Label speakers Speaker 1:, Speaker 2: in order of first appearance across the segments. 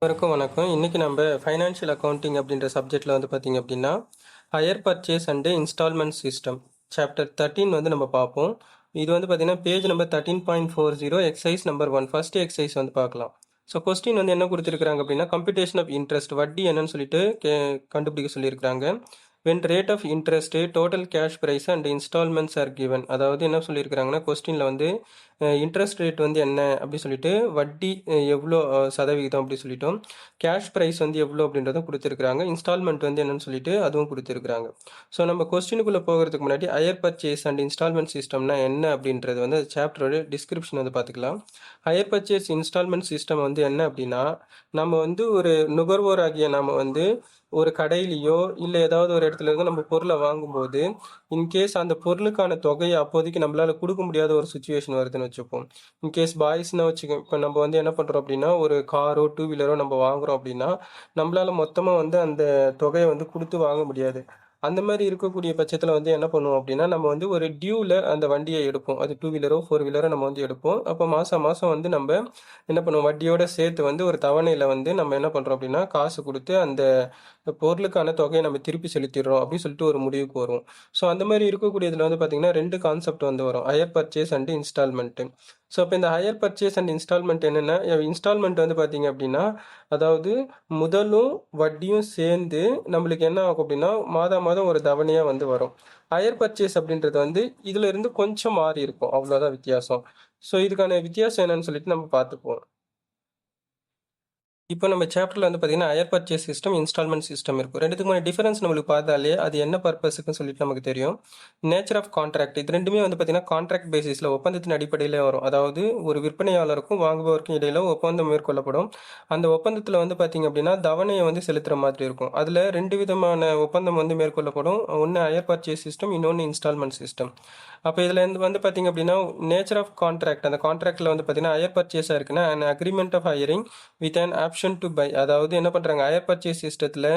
Speaker 1: அனைவருக்கும் வணக்கம். இன்னைக்கு நம்ம ஃபைனான்ஷியல் அக்கவுண்டிங் அப்படின்ற சப்ஜெக்ட்ல வந்து பார்த்தீங்க அப்படின்னா hire purchase and installment system chapter 13 வந்து நம்ம பார்ப்போம். இது வந்து பார்த்தீங்கன்னா page number 13.40 exercise number 1 first exercise வந்து பார்க்கலாம். ஸோ கொஸ்டின் வந்து என்ன கொடுத்துருக்காங்க அப்படின்னா கம்ப்யூட்டேஷன் ஆஃப் இன்ட்ரெஸ்ட் வட்டி என்னன்னு சொல்லிட்டு கண்டுபிடிக்க சொல்லியிருக்காங்க. when rate of interest total cash price and installments are given. அதாவது என்ன சொல்லியிருக்கிறாங்கன்னா கொஸ்டினில் வந்து இன்ட்ரெஸ்ட் ரேட் வந்து என்ன அப்படி சொல்லிட்டு வட்டி எவ்வளோ சதவிகிதம் அப்படி சொல்லிட்டோம், கேஷ் ப்ரைஸ் வந்து எவ்வளோ அப்படின்றதும் கொடுத்துருக்குறாங்க, இன்ஸ்டால்மெண்ட் வந்து என்னன்னு சொல்லிட்டு அதுவும் கொடுத்துருக்குறாங்க. ஸோ நம்ம கொஸ்டினுக்குள்ளே போகிறதுக்கு முன்னாடி ஹையர் பர்ச்சேஸ் அண்ட் இன்ஸ்டால்மெண்ட் சிஸ்டம்னா என்ன அப்படின்றது வந்து சாப்டரோட டிஸ்கிரிப்ஷன் வந்து பார்த்துக்கலாம். ஹையர் பர்ச்சேஸ் இன்ஸ்டால்மெண்ட் சிஸ்டம் வந்து என்ன அப்படின்னா, நம்ம வந்து ஒரு நுகர்வோர் ஆகிய நம்ம வந்து ஒரு கடையிலையோ இல்லை ஏதாவது ஒரு இடத்துல இருந்து நம்ம பொருளை வாங்கும்போது இன்கேஸ் அந்த பொருளுக்கான தொகையை அப்போதைக்கு நம்மளால கொடுக்க முடியாத ஒரு சுச்சுவேஷன் வருதுன்னு வச்சுப்போம். இன்கேஸ் பாய்ஸ்னா வச்சுக்கோ, இப்போ நம்ம வந்து என்ன பண்ணுறோம் அப்படின்னா ஒரு காரோ டூ வீலரோ நம்ம வாங்குறோம் அப்படின்னா நம்மளால மொத்தமாக வந்து அந்த தொகையை வந்து கொடுத்து வாங்க முடியாது. அந்த மாதிரி இருக்கக்கூடிய பட்சத்தில் வந்து என்ன பண்ணுவோம் அப்படின்னா நம்ம வந்து ஒரு டியூவில் அந்த வண்டியை எடுப்போம். அது டூ வீலரோ ஃபோர் வீலரோ நம்ம வந்து எடுப்போம். அப்போ மாதம் மாதம் வந்து நம்ம என்ன பண்ணுவோம், வட்டியோட சேர்த்து வந்து ஒரு தவணையில் வந்து நம்ம என்ன பண்ணுறோம் அப்படின்னா காசு கொடுத்து அந்த பொருளுக்கான தொகையை நம்ம திருப்பி செலுத்திடுறோம் அப்படின்னு சொல்லிட்டு ஒரு முடிவுக்கு வரும். ஸோ அந்த மாதிரி இருக்கக்கூடியதில் வந்து பார்த்தீங்கன்னா ரெண்டு கான்செப்ட் வந்து வரும், higher purchase and instalment. So இப்போ இந்த ஹையர் பர்ச்சேஸ் அண்ட் இன்ஸ்டால்மெண்ட் என்னென்னா, இன்ஸ்டால்மெண்ட் வந்து பார்த்தீங்க அப்படின்னா அதாவது முதலும் வட்டியும் சேர்ந்து நம்மளுக்கு என்ன ஆகும் அப்படின்னா மாதம் மாதம் ஒரு தவணையாக வந்து வரும். ஹையர் பர்ச்சேஸ் அப்படின்றது வந்து இதுல இருந்து கொஞ்சம் மாறி இருக்கும், அவ்வளோதான் வித்தியாசம். ஸோ இதுக்கான வித்தியாசம் என்னன்னு சொல்லிட்டு நம்ம பார்த்துப்போம். இப்போ நம்ம சாப்டர்ல வந்து பார்த்தீங்கன்னா hire purchase system, installment system இருக்கும். ரெண்டுத்துக்குமான டிஃபரன்ஸ் நம்மளுக்கு பார்த்தாலே அது என்ன பர்பஸுக்குன்னு சொல்லிட்டு நமக்கு தெரியும். நேச்சர் ஆஃப் கான்ட்ராக்ட், இது ரெண்டுமே வந்து பார்த்தீங்கன்னா கான்ட்ராக்ட் பேசிஸில் ஒப்பந்தத்தின் அடிப்படையில் வரும். அதாவது ஒரு விற்பனையாளருக்கும் வாங்குபவருக்கும் இடையில ஒப்பந்தம் மேற்கொள்ளப்படும். அந்த ஒப்பந்தத்தில் வந்து பார்த்தீங்க அப்படின்னா தவணையை வந்து செலுத்துகிற மாதிரி இருக்கும். அதில் ரெண்டு விதமான ஒப்பந்தம் வந்து மேற்கொள்ளப்படும். ஒன்று ஹையர் பர்ச்சேஸ் சிஸ்டம், இன்னொன்று இன்ஸ்டால்மெண்ட் சிஸ்டம். அப்போ இதில் வந்து பார்த்தீங்க அப்படின்னா நேச்சர் ஆஃப் கான்ட்ராக்ட், அந்த கான்ட்ராக்டில் வந்து பார்த்தீங்கன்னா ஹையர் பர்ச்சேஸாக இருக்குன்னா an agreement of hiring with an option to buy. அதாவது என்ன பண்ணுறாங்க, ஹையர் பர்ச்சேஸ் சிஸ்டத்தில்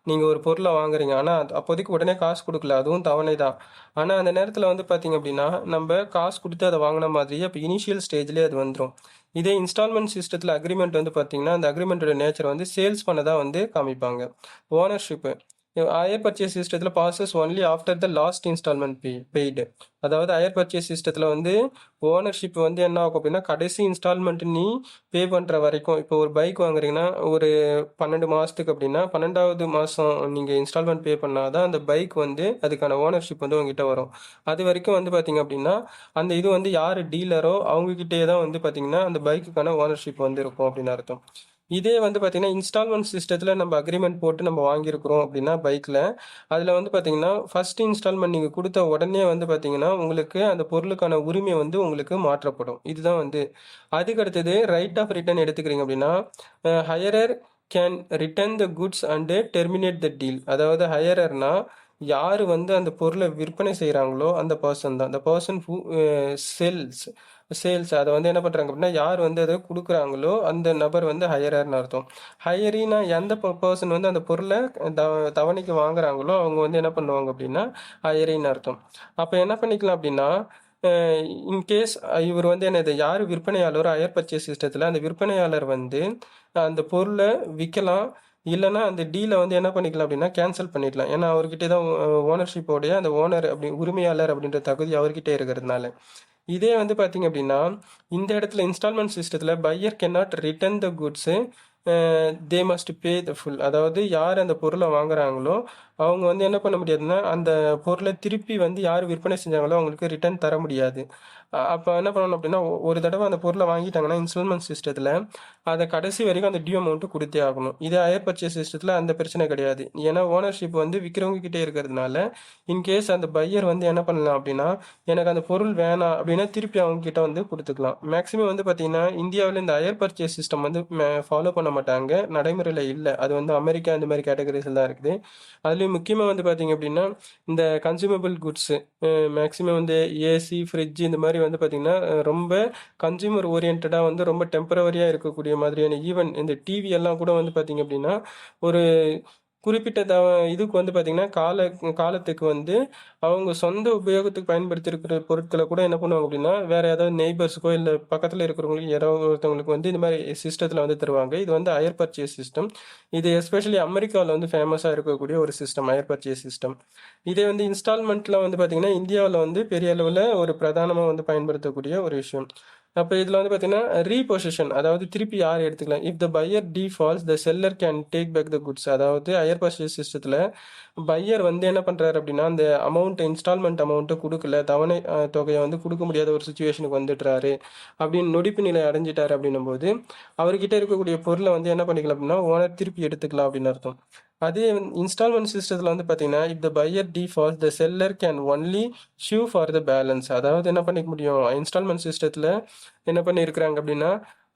Speaker 1: நீங்கள் ஒரு பொருளை வாங்குறீங்க, ஆனால் அப்போதைக்கு உடனே காசு கொடுக்கல, அதுவும் தவணை தான். ஆனால் அந்த நேரத்தில் வந்து பார்த்தீங்க அப்படின்னா நம்ம காசு கொடுத்து அதை வாங்கின மாதிரியே அப்போ இனிஷியல் ஸ்டேஜ்லேயே அது வந்துடும். இதே இன்ஸ்டால்மெண்ட் சிஸ்டத்தில் அக்ரிமெண்ட் வந்து பார்த்தீங்கன்னா அந்த அக்ரிமெண்ட்டோட நேச்சர் வந்து சேல்ஸ் பண்ணதான் வந்து காமிப்பாங்க. ஓனர்ஷிப்பு ஹையர் பர்ச்சேஸ் சிஸ்டத்தில் passes only after the last installment paid. அதாவது ஹையர் பர்ச்சேஸ் சிஸ்டத்தில் வந்து ஓனர்ஷிப் வந்து என்ன ஆகும் அப்படின்னா கடைசி இன்ஸ்டால்மெண்ட் நீ பே பண்ணுற வரைக்கும். இப்போ ஒரு பைக் வாங்குறீங்கன்னா ஒரு 12 மாதத்துக்கு அப்படின்னா 12வது மாதம் நீங்கள் இன்ஸ்டால்மெண்ட் பே பண்ணாதான் அந்த பைக் வந்து அதுக்கான ஓனர்ஷிப் வந்து உங்ககிட்ட வரும். அது வரைக்கும் வந்து பார்த்தீங்க அப்படின்னா அந்த இது வந்து யார் டீலரோ அவங்ககிட்டே தான் வந்து பார்த்தீங்கன்னா அந்த பைக்குக்கான ஓனர்ஷிப் வந்து இருக்கும் அப்படின்னு அர்த்தம். இதே வந்து பார்த்தீங்கன்னா இன்ஸ்டால்மெண்ட் சிஸ்டத்தில் நம்ம அக்ரிமெண்ட் போட்டு நம்ம வாங்கியிருக்கிறோம் அப்படின்னா பைக்கில், அதில் வந்து பார்த்தீங்கன்னா ஃபர்ஸ்ட் இன்ஸ்டால்மெண்ட் நீங்கள் கொடுத்த உடனே வந்து பார்த்தீங்கன்னா உங்களுக்கு அந்த பொருளுக்கான உரிமை வந்து உங்களுக்கு மாற்றப்படும். இதுதான் வந்து அதுக்கு அடுத்தது ரைட் ஆஃப் ரிட்டர்ன் எடுத்துக்கிறீங்க அப்படின்னா hirer can return the goods and terminate the deal. அதாவது ஹையரர்னா யார் வந்து அந்த பொருளை விற்பனை செய்கிறாங்களோ அந்த பர்சன் தான், த பர்சன் ஹூ சேல்ஸ் அதை வந்து என்ன பண்ணுறாங்க அப்படின்னா யார் வந்து அதை கொடுக்குறாங்களோ அந்த நபர் வந்து ஹையரர்னு அர்த்தம். ஹையரினா எந்த பர்சன் வந்து அந்த பொருளை தவணைக்கு வாங்குறாங்களோ அவங்க வந்து என்ன பண்ணுவாங்க அப்படின்னா ஹையரின்னு அர்த்தம். அப்போ என்ன பண்ணிக்கலாம் அப்படின்னா இன்கேஸ் இவர் வந்து என்னது யார் விற்பனையாளரோ ஹையர் பர்ச்சேஸ் சிஸ்டத்தில் அந்த விற்பனையாளர் வந்து அந்த பொருளை விற்கலாம், இல்லைன்னா அந்த டீலை வந்து என்ன பண்ணிக்கலாம் அப்படின்னா கேன்சல் பண்ணிடலாம். ஏன்னா அவர்கிட்ட தான் ஓனர்ஷிப்போடைய அந்த ஓனர் அப்படி உரிமையாளர் அப்படின்ற தகுதி அவர்கிட்ட இருக்கிறதுனால. இதே வந்து பார்த்தீங்க அப்படின்னா இந்த இடத்துல இன்ஸ்டால்மெண்ட் சிஸ்டத்தில் buyer can not return the goods, they must pay the full. அதாவது யார் அந்த பொருளை வாங்குறாங்களோ அவங்க வந்து என்ன பண்ண முடியாதுன்னா அந்த பொருளை திருப்பி வந்து யார் விற்பனை செஞ்சாங்களோ அவங்களுக்கு ரிட்டர்ன் தர முடியாது. அப்போ என்ன பண்ணணும் அப்படின்னா ஒரு தடவை அந்த பொருளை வாங்கிட்டாங்கன்னா இன்ஸ்டால்மெண்ட் சிஸ்டத்தில் அதை கடைசி வரைக்கும் அந்த டியூ அமௌண்ட்டு கொடுத்தே ஆகணும். இதே ஹையர் பர்ச்சேஸ் சிஸ்டத்தில் அந்த பிரச்சனை கிடையாது. ஏன்னா ஓனர்ஷிப் வந்து விற்கிறவங்க கிட்டே இருக்கிறதுனால இன்கேஸ் அந்த பையர் வந்து என்ன பண்ணலாம் அப்படின்னா எனக்கு அந்த பொருள் வேணாம் அப்படின்னா திருப்பி அவங்க கிட்ட வந்து கொடுத்துக்கலாம். மேக்ஸிமம் வந்து பார்த்தீங்கன்னா இந்தியாவில் இந்த ஹையர் பர்ச்சேஸ் சிஸ்டம் வந்து ஃபாலோ பண்ண மாட்டாங்க, நடைமுறையில் இல்லை. அது வந்து அமெரிக்கா இந்த மாதிரி கேட்டகரிஸில் தான் இருக்குது. அதுலேயும் முக்கியமாக வந்து பார்த்தீங்க அப்படின்னா இந்த கன்சூமபிள் குட்ஸு மேக்ஸிமம் வந்து ஏசி ஃப்ரிட்ஜ் இந்த மாதிரி வந்து பார்த்திங்கன்னா ரொம்ப கன்சூமர் ஓரியன்டாக வந்து ரொம்ப டெம்பரவரியாக இருக்கக்கூடிய மாதிரியான ஈவன் இந்த டிவி எல்லாம் கூட வந்து பார்த்திங்க அப்படின்னா ஒரு குறிப்பிட்ட இதுக்கு வந்து பார்த்திங்கன்னா காலத்துக்கு வந்து அவங்க சொந்த உபயோகத்துக்கு பயன்படுத்தியிருக்கிற பொருட்களை கூட என்ன பண்ணுவாங்க அப்படின்னா வேறு ஏதாவது நெய்பர்ஸுக்கோ இல்லை பக்கத்தில் இருக்கிறவங்களுக்கு யாரோ ஒருத்தவங்களுக்கு வந்து இந்த மாதிரி சிஸ்டத்தில் வந்து தருவாங்க. இது வந்து ஹையர் பர்ச்சேஸ் சிஸ்டம். இது எஸ்பெஷலி அமெரிக்காவில் வந்து ஃபேமஸாக இருக்கக்கூடிய ஒரு சிஸ்டம், ஹையர் பர்ச்சேஸ் சிஸ்டம். இதே வந்து இன்ஸ்டால்மெண்ட்டில் வந்து பார்த்திங்கன்னா இந்தியாவில் வந்து பெரிய அளவில் ஒரு பிரதானமாக வந்து பயன்படுத்தக்கூடிய ஒரு விஷயம். அப்போ இதில் வந்து பார்த்தீங்கன்னா ரீபொசிஷன், அதாவது திருப்பி யார் எடுத்துக்கலாம். If the buyer defaults the seller can take back the goods. அதாவது ஹையர் பர்ச்சேஸ் சிஸ்டத்தில் பையர் வந்து என்ன பண்ணுறாரு அப்படின்னா அந்த இன்ஸ்டால்மெண்ட் அமௌண்ட்டை கொடுக்கல, தவணை தொகையை வந்து கொடுக்க முடியாத ஒரு சுச்சுவேஷனுக்கு வந்துடுறாரு அப்படின்னு நொடிப்பு நிலை அடைஞ்சிட்டாரு அப்படின்னும் போது அவர்கிட்ட இருக்கக்கூடிய பொருளை வந்து என்ன பண்ணிக்கலாம் அப்படின்னா ஓனர் திருப்பி எடுத்துக்கலாம் அப்படின்னு அர்த்தம். அதே இன்ஸ்டால்மெண்ட் சிஸ்டத்தில் வந்து பார்த்தீங்கன்னா if the pier default the seller can only shoe for the balance. அதாவது என்ன பண்ணிக்க முடியும், இன்ஸ்டால்மெண்ட் சிஸ்டத்தில் என்ன பண்ணியிருக்கிறாங்க அப்படின்னா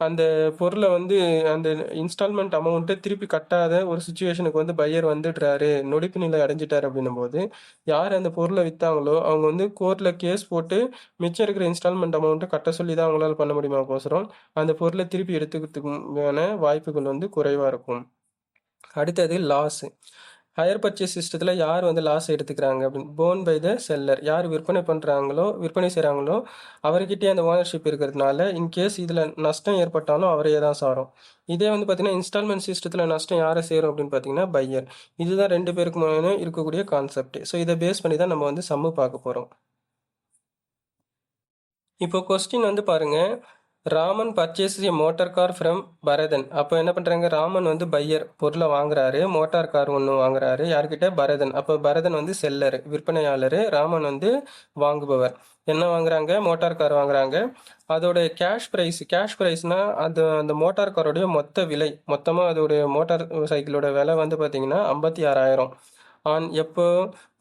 Speaker 1: அந்த பொருளை வந்து அந்த இன்ஸ்டால்மெண்ட் அமௌண்ட்டை திருப்பி கட்டாத ஒரு சுச்சுவேஷனுக்கு வந்து பையர் வந்துடுறாரு, நொடிப்பு நிலை அடைஞ்சிட்டாரு அப்படின்னும் போது யார் அந்த பொருளை விற்றாங்களோ அவங்க வந்து கோர்ட்டில் கேஸ் போட்டு மிச்சம் இருக்கிற இன்ஸ்டால்மெண்ட் அமௌண்ட்டை கட்ட சொல்லி தான் அவங்களால பண்ண முடியுமாக்கோசரம் அந்த பொருளை திருப்பி எடுத்துக்கிறதுக்கான வாய்ப்புகள் வந்து குறைவாக இருக்கும். அடுத்தது லாஸ். ஹையர் பர்ச்சேஸ் சிஸ்டத்தில் யார் வந்து லாஸ் எடுத்துக்கிறாங்க அப்படின்னு போன் பை த செல்லர். யார் விற்பனை செய்கிறாங்களோ அவர்கிட்டயே அந்த ஓனர்ஷிப் இருக்கிறதுனால இன்கேஸ் இதில் நஷ்டம் ஏற்பட்டாலும் அவரையே தான் சாரும். இதே வந்து பார்த்தீங்கன்னா இன்ஸ்டால்மெண்ட் சிஸ்டத்தில் நஷ்டம் யாரை சேரும் அப்படின்னு பார்த்தீங்கன்னா பையர். இதுதான் ரெண்டு பேருக்கு இருக்கக்கூடிய கான்செப்ட். ஸோ இதை பேஸ் பண்ணி தான் நம்ம வந்து சம்மு பார்க்க போகிறோம். இப்போ கொஸ்டின் வந்து பாருங்க, Raman purchase A motor car from Bharathan. அப்போ என்ன பண்ணுறாங்க, ராமன் வந்து பையர் பொருளை வாங்குறாரு, மோட்டார் கார் ஒன்று வாங்குறாரு. யார்கிட்ட, பரதன். அப்போ பரதன் வந்து செல்லர், விற்பனையாளர், ராமன் வந்து வாங்குபவர். என்ன வாங்குறாங்க, மோட்டார் கார் வாங்குறாங்க. அதோட கேஷ் ப்ரைஸ்னால் அந்த மோட்டார் காரோடைய மொத்த விலை, மொத்தமாக அதோடைய மோட்டார் சைக்கிளோட விலை வந்து பார்த்தீங்கன்னா 56,000. ஆன் எப்போ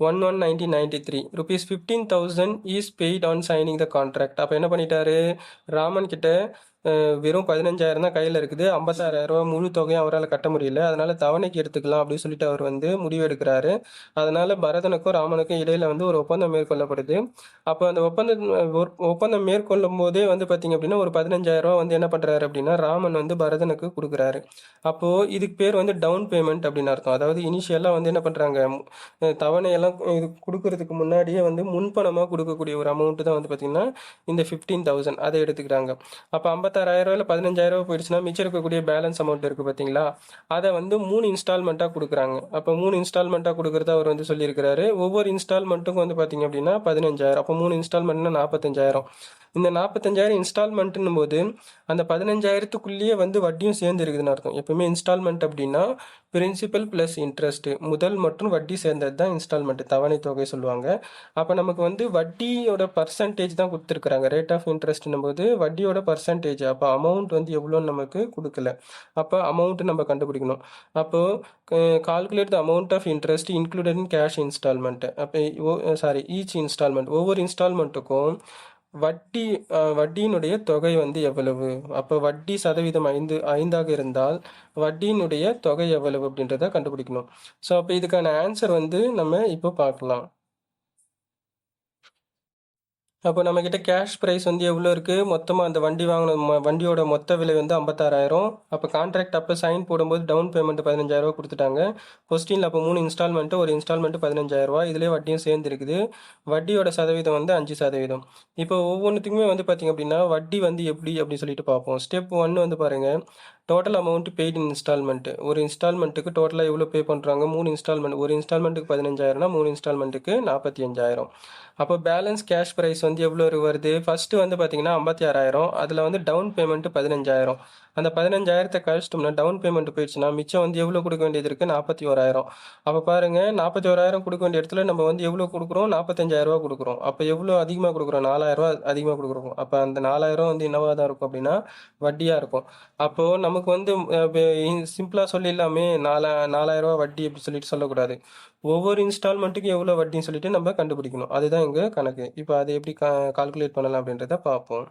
Speaker 1: 1/1/1993 rupees 15,000 is paid on signing the contract. அப்போ என்ன பண்ணிட்டாரு, ராமன் கிட்ட வெறும் 15,000 தான் கையில் இருக்குது, 56,000 முழு தொகையும் அவரால் கட்ட முடியல, அதனால தவணைக்கு எடுத்துக்கலாம் அப்படின்னு சொல்லிட்டு அவர் வந்து முடிவு எடுக்கிறாரு. அதனால பரதனுக்கும் ராமனுக்கும் இடையில வந்து ஒரு ஒப்பந்தம் மேற்கொள்ளப்படுது. அப்போ அந்த ஒப்பந்தம் மேற்கொள்ளும் போதே வந்து பார்த்தீங்க அப்படின்னா ஒரு 15,000 வந்து என்ன பண்ணுறாரு அப்படின்னா ராமன் வந்து பரதனுக்கு கொடுக்குறாரு. அப்போது இதுக்கு பேர் வந்து டவுன் பேமெண்ட் அப்படின்னு அர்த்தம். அதாவது இனிஷியலாக வந்து என்ன பண்ணுறாங்க, தவணையெல்லாம் இது கொடுக்கறதுக்கு முன்னாடியே வந்து முன்பணமாக கொடுக்கக்கூடிய ஒரு அமௌண்ட்டு தான் வந்து பார்த்திங்கன்னா இந்த 15,000 அதை எடுத்துக்கிறாங்க. அப்போ 56,000 15,000 போயிடுச்சுன்னா மிச்சம் இருக்கக்கூடிய பேலன்ஸ் அமௌண்ட் இருக்குது பார்த்தீங்களா, அதை வந்து 3 இன்ஸ்டால்மெண்ட்டாக கொடுக்குறாங்க. அப்போ 3 இன்ஸ்டால்மெண்ட்டாக கொடுக்குறத அவர் வந்து சொல்லியிருக்கிறாரு. ஒவ்வொரு இன்ஸ்டால்மெண்ட்டுக்கும் வந்து பார்த்திங்க அப்படின்னா 15,000. அப்போ 3 இன்ஸ்டால்மெண்ட்னா 45,000. இந்த 45,000 இன்ஸ்டால்மெண்ட்டுன்னும் போது அந்த 15,000த்துக்குள்ளேயே வந்து வட்டியும் சேர்ந்து இருக்குதுன்னு அர்த்தம். எப்பவுமே இன்ஸ்டால்மெண்ட் அப்படின்னா பிரின்சிபல் ப்ளஸ் இன்ட்ரெஸ்ட்டு, முதல் மற்றும் வட்டி சேர்ந்தது தான் இன்ஸ்டால்மெண்ட், தவணை தொகை சொல்லுவாங்க. அப்போ நமக்கு வந்து வட்டியோட பர்சன்டேஜ் தான் கொடுத்துருக்குறாங்க. ரேட் ஆஃப் இன்ட்ரெஸ்ட்னும் போது வட்டியோட பர்சன்டேஜ். அப்போ அமௌண்ட் வந்து எவ்வளோன்னு நமக்கு கொடுக்கல. அப்போ அமௌண்ட்டு நம்ம கண்டுபிடிக்கணும். அப்போது calculate the amount of interest included in cash installment. அப்போ ஈச் இன்ஸ்டால்மெண்ட், ஒவ்வொரு இன்ஸ்டால்மெண்ட்டுக்கும் வட்டியினுடைய தொகை வந்து எவ்வளவு. அப்போ வட்டி சதவீதம் 5ஆக இருந்தால் வட்டியினுடைய தொகை எவ்வளவு அப்படின்றத கண்டுபிடிக்கணும். ஸோ அப்போ இதுக்கான ஆன்சர் வந்து நம்ம இப்போ பார்க்கலாம். அப்போ நம்மக்கிட்ட கேஷ் ப்ரைஸ் வந்து எவ்வளோ இருக்குது, மொத்தமாக அந்த வண்டியோட மொத்த விலை வந்து 56,000. அப்போ கான்ட்ராக்ட் அப்போ சைன் போடும்போது டவுன் பேமெண்ட் 15,000 கொடுத்துட்டாங்க. கொஸ்டினில் அப்போ 3 இன்ஸ்டால்மெண்ட்டு, ஒரு இன்ஸ்டால்மெண்ட்டு 15,000. இதிலே வட்டியும் சேர்ந்துருக்குது. வட்டியோட சதவீதம் வந்து 5%. இப்போ ஒவ்வொன்றுத்துக்குமே வந்து பார்த்திங்க அப்படின்னா வட்டி வந்து எப்படி அப்படின்னு சொல்லிட்டு பார்ப்போம். ஸ்டெப் 1 வந்து பாருங்கள், டோட்டல் அமௌண்ட் பெய்டு இன் இன்ஸ்டால்மெண்ட்டு. ஒரு இன்ஸ்டால்மெண்ட்டுக்கு டோட்டலாக எவ்வளோ பே பண்ணுறாங்க, 3 இன்ஸ்டால்மெண்ட். ஒரு இன்ஸ்டால்மெண்ட்டுக்கு 15,000னா 3 இன்ஸ்டால்மெண்ட்டுக்கு 45,000. அப்போ பேலன்ஸ் கேஷ் ப்ரைஸ் வந்து எவ்வளோ வருது, ஃபஸ்ட்டு வந்து பார்த்தீங்கன்னா 56,000. அதில் வந்து டவுன் பேமெண்ட்டு 15,000. அந்த 15,000 கழிச்சிட்டோம்னா டவுன் பேமெண்ட் போயிடுச்சுன்னா மிச்சம் வந்து எவ்வளோ கொடுக்க வேண்டியது இருக்குது, 41,000. அப்போ பாருங்கள், 41,000 கொடுக்க வேண்டிய இடத்துல நம்ம வந்து எவ்வளோ கொடுக்குறோம், 45,000 கொடுக்குறோம். அப்போ எவ்வளோ அதிகமாக கொடுக்குறோம், 4,000 அதிகமாக கொடுக்குறோம். அப்போ அந்த 4,000 வந்து என்னவாக தான் இருக்கும் அப்படின்னா வட்டியாக இருக்கும். அப்போது நமக்கு வந்து சிம்பிளாக சொல்லிடலாமே, 4,000 வட்டி அப்படி சொல்லிட்டு சொல்லக்கூடாது. ஒவ்வொரு இன்ஸ்டால்மெண்ட்டுக்கும் எவ்வளோ வட்டின்னு சொல்லிட்டு நம்ம கண்டுபிடிக்கணும். அதுதான் எங்கள் கணக்கு. இப்போ அதை எப்படி கால்குலேட் பண்ணலாம் அப்படின்றத பார்ப்போம்.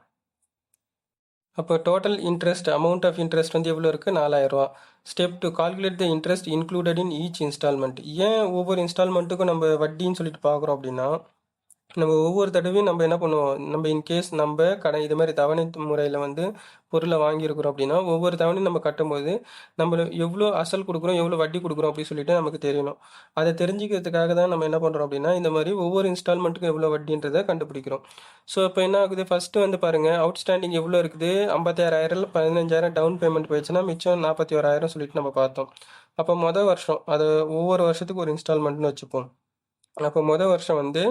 Speaker 1: அப்போ total interest, amount of interest வந்து எவ்வளோ இருக்குது, 4,000. Step 2, calculate the interest included in each installment. ஏன் ஒவ்வொரு இன்ஸ்டால்மெண்ட்டுக்கும் நம்ம வட்டின்னு சொல்லிட்டு பார்க்குறோம் அப்படின்னா நம்ம ஒவ்வொரு தடவையும் நம்ம என்ன பண்ணுவோம், நம்ம இன்கேஸ் நம்ம இது மாதிரி தவணை முறையில் வந்து பொருளை வாங்கியிருக்கிறோம் அப்படின்னா, ஒவ்வொரு தவணையும் நம்ம கட்டும்போது நம்ம எவ்வளோ அசல் கொடுக்குறோம், எவ்வளோ வட்டி கொடுக்குறோம் அப்படின்னு சொல்லிட்டு நமக்கு தெரியணும். அதை தெரிஞ்சுக்கிறதுக்காக தான் நம்ம என்ன பண்ணுறோம் அப்படின்னா, இந்த மாதிரி ஒவ்வொரு இன்ஸ்டால்மெண்ட்டுக்கும் எவ்வளோ வட்டின்றதை கண்டுபிடிக்கிறோம். ஸோ இப்போ என்ன ஆகுது, ஃபஸ்ட்டு வந்து பாருங்கள், அவுட்ஸ்டாண்டிங் எவ்வளோ இருக்குது, 56,000 15,000 டவுன் பேமெண்ட் போயிடுச்சுன்னா மிச்சம் 41,000 சொல்லிட்டு நம்ம பார்த்தோம். அப்போ மொதல் வருஷம் அதை ஒவ்வொரு வருஷத்துக்கு ஒரு இன்ஸ்டால்மெண்ட்னு வச்சுப்போம். அப்போ மொதல் வருஷம் வந்து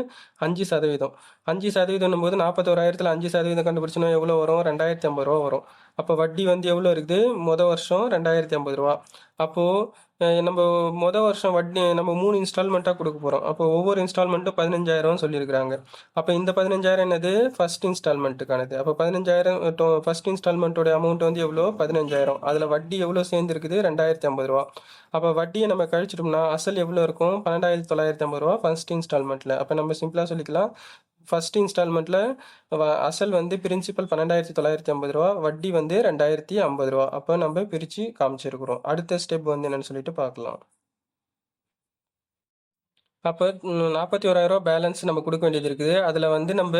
Speaker 1: 5%. 5%ன்னும் போது 41,000ல் 5% கண்டுபிடிச்சோன்னா எவ்வளோ வரும், 2,050 ரூபா வரும். அப்போ வட்டி வந்து எவ்வளோ இருக்குது, மொதல் வருஷம் 2,050 ரூபா. அப்போது நம்ம மொதல் வருஷம் வட்டி நம்ம 3 இன்ஸ்டால்மெண்ட்டாக கொடுக்க போகிறோம். அப்போ ஒவ்வொரு இன்ஸ்டால்மெண்ட்டும் 15,000 சொல்லியிருக்கிறாங்க. அப்போ இந்த 15,000 என்னது, ஃபர்ஸ்ட் இன்ஸ்டால்மெண்ட்டுக்கானது. அப்போ 15,000 ஃபர்ஸ்ட் இன்ஸ்டால்மெண்ட்டோட அமௌண்ட் வந்து எவ்வளோ, 15,000. அதில் வட்டி எவ்வளோ சேர்ந்துருக்குது, 2,050 ரூபா. அப்போ வட்டியை நம்ம கழிச்சிட்டோம்னா அசல் எவ்வளோ இருக்கும், 12,950 ரூபா ஃபர்ஸ்ட் இன்ஸ்டால்மெண்ட்டில். அப்போ நம்ம சிம்பிளாக சொல்லிக்கலாம், ஃபர்ஸ்ட் இன்ஸ்டால்மெண்ட்டில் அசல் வந்து பிரின்சிபல் 12,950 ரூபா, வட்டி வந்து 2,050 ரூபா. அப்போ நம்ம பிரித்து காமிச்சிருக்கிறோம். அடுத்த ஸ்டெப் வந்து என்னென்னு சொல்லிட்டு பார்க்கலாம். அப்போ 41,000 ரூபா பேலன்ஸ் நம்ம கொடுக்க வேண்டியது இருக்குது. அதில் வந்து நம்ம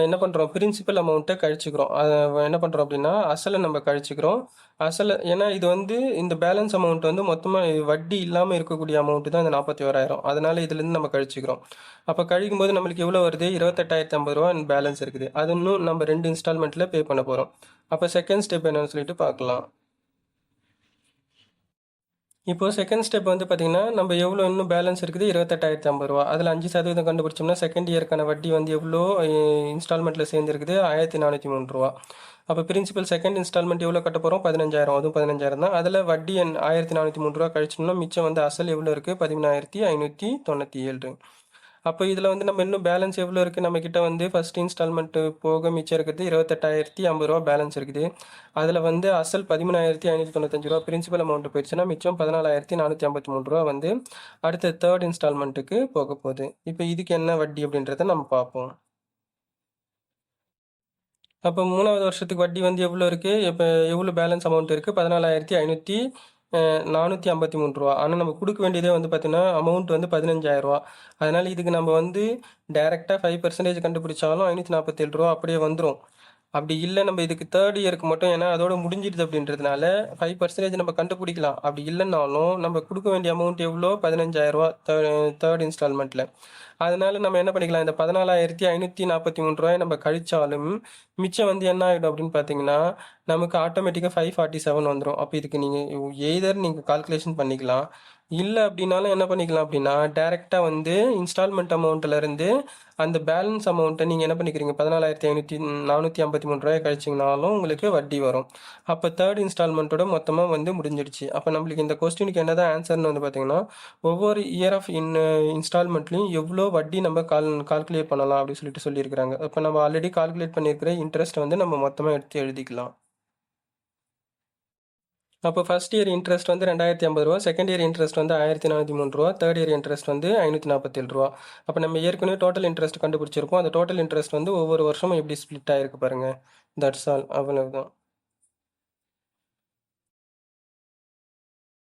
Speaker 1: என்ன பண்ணுறோம், பிரின்சிபல் அமௌண்ட்டை கழிச்சுக்கிறோம். அதை என்ன பண்ணுறோம் அப்படின்னா, அசலை நம்ம கழிச்சுக்கிறோம். அசல் ஏன்னா இது வந்து இந்த பேலன்ஸ் அமௌண்ட் வந்து மொத்தமாக வட்டி இல்லாமல் இருக்கக்கூடிய அமௌண்ட்டு தான் இந்த 41,000. அதனால் இதுலேருந்து நம்ம கழிச்சுக்கிறோம். அப்போ கழிக்கும் போது நம்மளுக்கு எவ்வளோ வருது, 28,050 ரூபா பேலன்ஸ் இருக்குது. அது இன்னும் நம்ம 2 இன்ஸ்டால்மெண்ட்டில் பே பண்ண போகிறோம். அப்போ செகண்ட் ஸ்டெப் என்னன்னு சொல்லிட்டு பார்க்கலாம். இப்போ செகண்ட் ஸ்டெப் வந்து பார்த்தீங்கன்னா, நம்ம எவ்வளோ இன்னும் பேலன்ஸ் இருக்குது, 28,050 ரூபா. அதில் 5% கண்டுபிடிச்சோம்னா செகண்ட் இயருக்கான வட்டி வந்து எவ்வளோ இன்ஸ்டால்மெண்ட்டில் சேர்ந்துருக்குது, 1,403 ரூபா. அப்போ பிரின்சிபல் செகண்ட் இன்ஸ்டால்மெண்ட் எவ்வளோ கட்ட போகிறோம், 15,000. அதுவும் 15,000 தான். அதில் வட்டி 1,403 ரூபா கழிச்சோம்னா மிச்சம் வந்து அசல் எவ்வளோ இருக்குது, 13,597. அப்போ இதில் வந்து நம்ம இன்னும் பேலன்ஸ் எவ்வளோ இருக்குது, நம்மக்கிட்ட வந்து ஃபஸ்ட் இன்ஸ்டால்மெண்ட்டு போக மிச்சம் இருக்குது 28,050 ரூபா பேலன்ஸ் இருக்குது. அதில் வந்து அசல் 13,595 ரூபா பிரின்சிபல் அமௌண்ட் போயிடுச்சுன்னா மிச்சம் 14,453 ரூபா வந்து அடுத்த தேர்ட் இன்ஸ்டால்மெண்ட்டுக்கு போக போகுது. இப்போ இதுக்கு என்ன வட்டி அப்படின்றத நம்ம பார்ப்போம். அப்போ 3வது வருஷத்துக்கு வட்டி வந்து எவ்வளோ இருக்குது, இப்போ எவ்வளோ பேலன்ஸ் அமௌண்ட் இருக்குது, 14,453 ரூபா. ஆனால் நம்ம கொடுக்க வேண்டியதே வந்து பார்த்தீங்கன்னா அமௌண்ட் வந்து 15,000 ரூபா. அதனால் இதுக்கு நம்ம வந்து டைரெக்டாக 5% கண்டுபிடிச்சாலும் 547 ரூபா அப்படியே வந்துடும். அப்படி இல்லை, நம்ம இதுக்கு தேர்ட் இயருக்கு மட்டும், ஏன்னா அதோட முடிஞ்சிடுது அப்படின்றதுனால 5% நம்ம கண்டுபிடிக்கலாம். அப்படி இல்லைன்னாலும் நம்ம கொடுக்க வேண்டிய அமௌண்ட் எவ்வளோ, 15,000 ரூபா தேர்ட் இன்ஸ்டால்மெண்ட்டில். அதனால நம்ம என்ன பண்ணிக்கலாம், இந்த 14,543 ரூபாயை நம்ம கழிச்சாலும் மிச்சம் வந்து என்ன ஆகிடும் அப்படின்னு பார்த்தீங்கன்னா, நமக்கு ஆட்டோமேட்டிக்காக 547 வந்துடும். அப்போ இதுக்கு நீங்கள் எய்தர் நீங்கள் கால்குலேஷன் பண்ணிக்கலாம், இல்லை அப்படின்னாலும் என்ன பண்ணிக்கலாம் அப்படின்னா, டேரெக்டாக வந்து இன்ஸ்டால்மெண்ட் அமௌண்ட்டிலேருந்து அந்த பேலன்ஸ் அமௌண்ட்டை நீங்கள் என்ன பண்ணிக்கிறீங்க, 14,453 ரூபாய் கழிச்சிங்கனாலும் உங்களுக்கு வட்டி வரும். அப்போ தேர்ட் இன்ஸ்டால்மெண்ட்டோட மொத்தமாக வந்து முடிஞ்சிடுச்சு. அப்போ நம்மளுக்கு இந்த கொஸ்டினுக்கு என்ன தான் ஆன்சர்னு வந்து பார்த்தீங்கன்னா, ஒவ்வொரு இயர் ஆஃப் இன்ஸ்டால்மெண்ட்லையும் எவ்வளோ வட்டி நம்ம கால்குலேட் பண்ணலாம் அப்படின்னு சொல்லிட்டு சொல்லியிருக்கிறாங்க. இப்போ நம்ம ஆல்ரெடி கால்குலேட் பண்ணியிருக்கிற இன்ட்ரெஸ்ட் வந்து நம்ம மொத்தமாக எடுத்து எழுதிக்கலாம். அப்போ ஃபர்ஸ்ட் இயர் இன்ட்ரெஸ்ட் வந்து 2,050 ரூபா, செகண்ட் இயர் இன்ட்ரெஸ்ட் வந்து 1,403 ரூபா, தேர்ட் இயர் இன்ட்ரெஸ்ட் வந்து 547 ரூபா. அப்போ நம்ம ஏற்கனவே டோட்டல் இன்ட்ரெஸ்ட் கண்டுபிடிச்சிருக்கோம். அந்த டோட்டல் இன்ட்ரெஸ்ட் வந்து ஒவ்வொரு வருஷமும் எப்படி ஸ்ப்ளிட் ஆகிருக்கு பாருங்கள். தட்ஸ் ஆல், அவ்வளவுதான்.